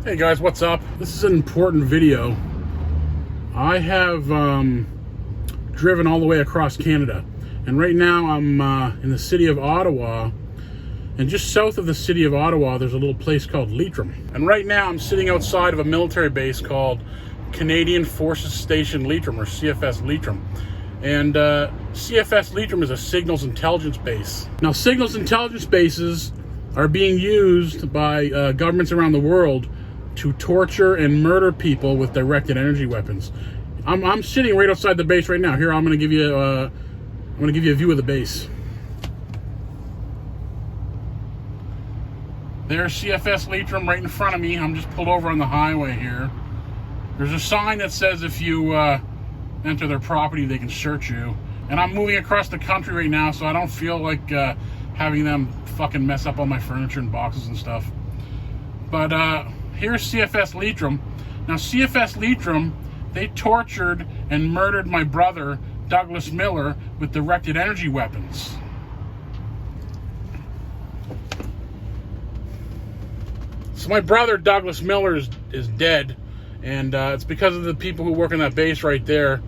Hey guys, what's up? This is an important video. I have driven all the way across Canada, and right now I'm in the city of Ottawa, and just south of the city of Ottawa there's a little place called Leitrim. And right now I'm sitting outside of a military base called Canadian Forces Station Leitrim, or CFS Leitrim. And CFS Leitrim is a signals intelligence base. Now, signals intelligence bases are being used by governments around the world to torture and murder people with directed energy weapons. I'm sitting right outside the base right now. Here, I'm going to give you a view of the base. There's CFS Leitrim right in front of me. I'm just pulled over on the highway here. There's a sign that says if you enter their property, they can search you. And I'm moving across the country right now, so I don't feel like having them fucking mess up all my furniture and boxes and stuff. But here's CFS Leitrim. Now, CFS Leitrim, they tortured and murdered my brother, Douglas Miller, with directed energy weapons. So my brother, Douglas Miller, is dead. And it's because of the people who work in that base right there,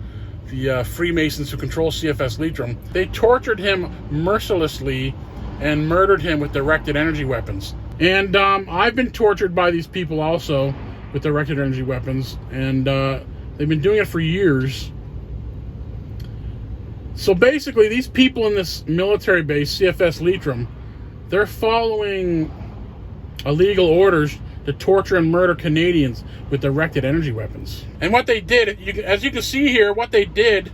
the freemasons who control CFS Leitrim. They tortured him mercilessly and murdered him with directed energy weapons. And I've been tortured by these people also with directed energy weapons, and they've been doing it for years. So basically, these people in this military base, CFS Leitrim, they're following illegal orders to torture and murder Canadians with directed energy weapons. And what they did, as you can see here, what they did,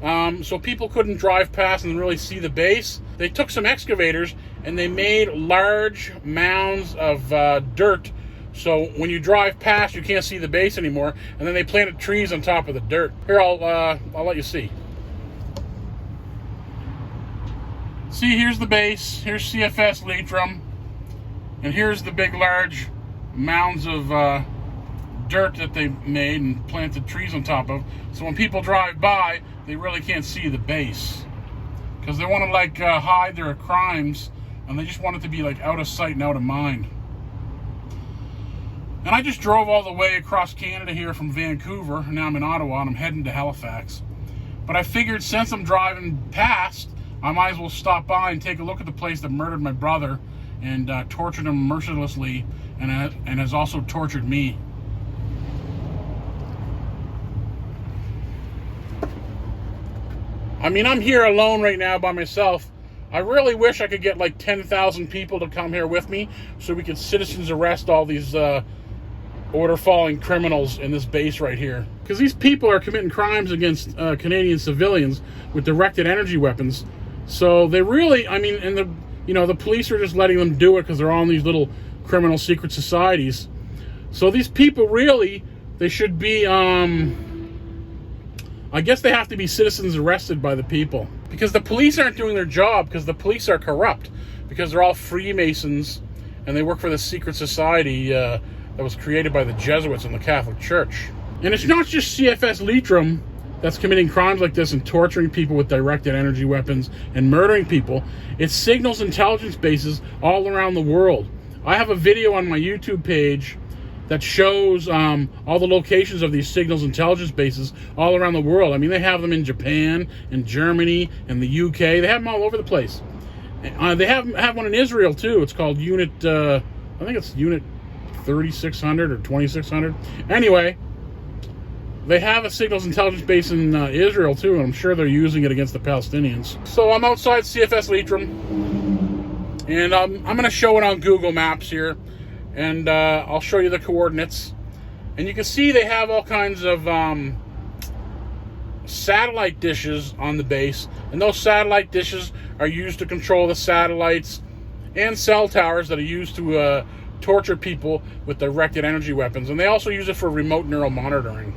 so people couldn't drive past and really see the base, they took some excavators and they made large mounds of dirt, so when you drive past you can't see the base anymore, and then they planted trees on top of the dirt. Here, I'll let you see. See, here's the base, here's CFS Leitrim, and here's the big large mounds of dirt that they made and planted trees on top of, so when people drive by they really can't see the base, because they want to hide their crimes, and they just want it to be out of sight and out of mind. And I just drove all the way across Canada here from Vancouver, and now I'm in Ottawa and I'm heading to Halifax. But I figured since I'm driving past, I might as well stop by and take a look at the place that murdered my brother and tortured him mercilessly, and has also tortured me. I mean, I'm here alone right now by myself. I really wish I could get 10,000 people to come here with me so we could citizens arrest all these order-following criminals in this base right here. Because these people are committing crimes against Canadian civilians with directed energy weapons. So they really, I mean, and the police are just letting them do it because they're all in these little criminal secret societies. So these people really, they should be, I guess they have to be citizens arrested by the people. Because the police aren't doing their job, because the police are corrupt. Because they're all Freemasons, and they work for the secret society that was created by the Jesuits in the Catholic Church. And it's not just CFS Leitrim that's committing crimes like this and torturing people with directed energy weapons and murdering people. It's signals intelligence bases all around the world. I have a video on my YouTube page that shows all the locations of these signals intelligence bases all around the world. I mean, they have them in Japan, in Germany, in the UK. They have them all over the place. They have one in Israel too. It's called Unit, I think it's Unit 3600 or 2600. Anyway, they have a signals intelligence base in Israel too, and I'm sure they're using it against the Palestinians. So I'm outside CFS Leitrim, and I'm going to show it on Google Maps here. And I'll show you the coordinates. And you can see they have all kinds of satellite dishes on the base. And those satellite dishes are used to control the satellites and cell towers that are used to torture people with directed energy weapons. And they also use it for remote neural monitoring.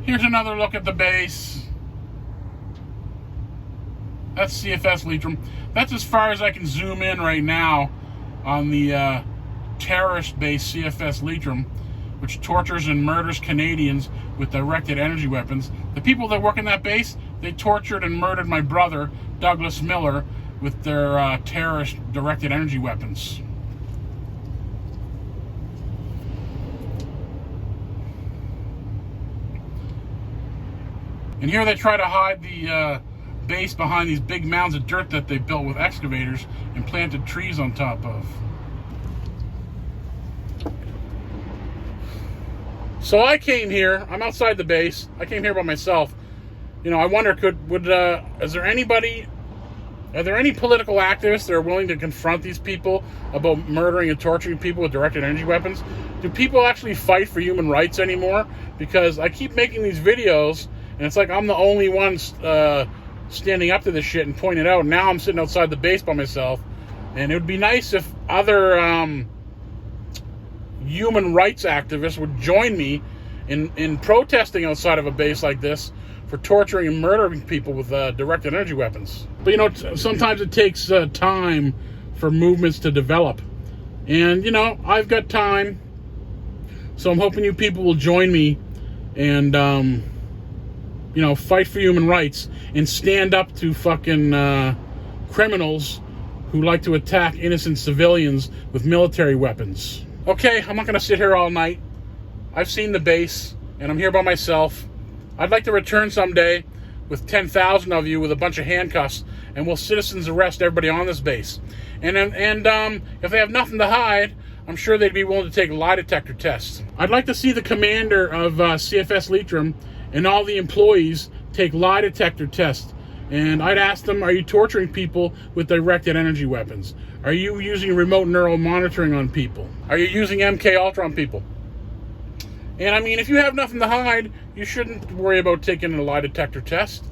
Here's another look at the base. That's CFS Leitrim. That's as far as I can zoom in right now on the terrorist base CFS Leitrim, which tortures and murders Canadians with directed energy weapons. The people that work in that base, they tortured and murdered my brother, Douglas Miller, with their terrorist directed energy weapons. And here they try to hide the base behind these big mounds of dirt that they built with excavators and planted trees on top of. So I came here, I'm outside the base, I came here by myself. You know, I wonder, are there any political activists that are willing to confront these people about murdering and torturing people with directed energy weapons? Do people actually fight for human rights anymore? Because I keep making these videos, and it's like I'm the only one standing up to this shit and pointing it out. Now I'm sitting outside the base by myself, and it would be nice if other human rights activists would join me in protesting outside of a base like this for torturing and murdering people with directed energy weapons. But you know, sometimes it takes time for movements to develop. And you know, I've got time. So I'm hoping you people will join me and, you know, fight for human rights and stand up to fucking criminals who like to attack innocent civilians with military weapons. Okay, I'm not going to sit here all night. I've seen the base, and I'm here by myself. I'd like to return someday with 10,000 of you with a bunch of handcuffs, and we'll citizens arrest everybody on this base. And if they have nothing to hide, I'm sure they'd be willing to take lie detector tests. I'd like to see the commander of CFS Leitrim and all the employees take lie detector tests. And I'd ask them, are you torturing people with directed energy weapons? Are you using remote neural monitoring on people? Are you using MK Ultra on people? And I mean, if you have nothing to hide, you shouldn't worry about taking a lie detector test.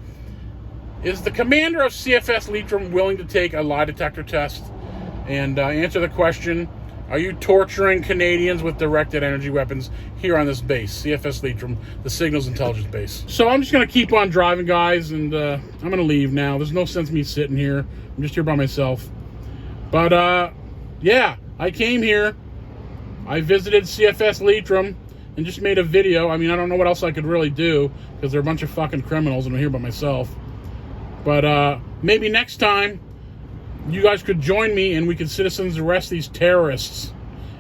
Is the commander of CFS Leitrim willing to take a lie detector test and answer the question, are you torturing Canadians with directed energy weapons here on this base, CFS Leitrim, the Signals Intelligence Base? So I'm just going to keep on driving, guys, and I'm going to leave now. There's no sense me sitting here. I'm just here by myself. But, yeah, I came here. I visited CFS Leitrim and just made a video. I mean, I don't know what else I could really do because they're a bunch of fucking criminals and I'm here by myself. But maybe next time you guys could join me and we could citizens arrest these terrorists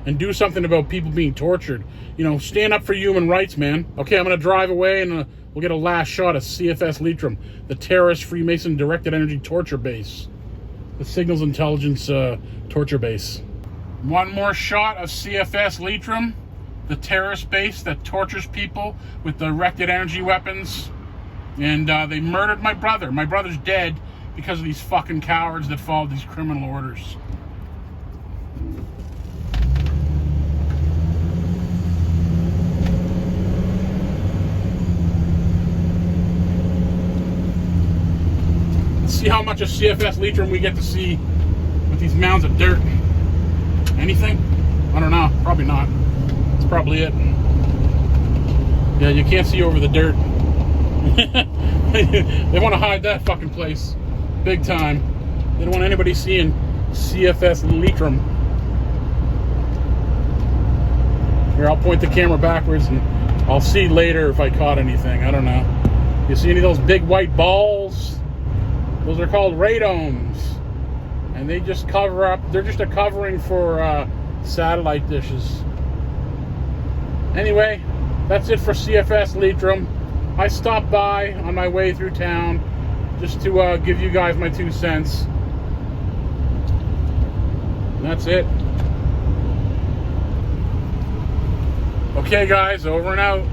and do something about people being tortured. You know, stand up for human rights, man. Okay, I'm going to drive away and we'll get a last shot of CFS Leitrim, the terrorist Freemason directed energy torture base. The Signals Intelligence torture base. One more shot of CFS Leitrim, the terrorist base that tortures people with directed energy weapons. And they murdered my brother. My brother's dead because of these fucking cowards that followed these criminal orders. Let's see how much of CFS Leitrim we get to see with these mounds of dirt. Anything? I don't know. Probably not. That's probably it. Yeah, you can't see over the dirt. They want to hide that fucking place. Big time. They don't want anybody seeing CFS Leitrim. Here, I'll point the camera backwards and I'll see later if I caught anything. I don't know. You see any of those big white balls? Those are called radomes. And they just cover up, they're just a covering for satellite dishes. Anyway, that's it for CFS Leitrim. I stopped by on my way through town just to give you guys my 2 cents. And that's it. Okay, guys, over and out.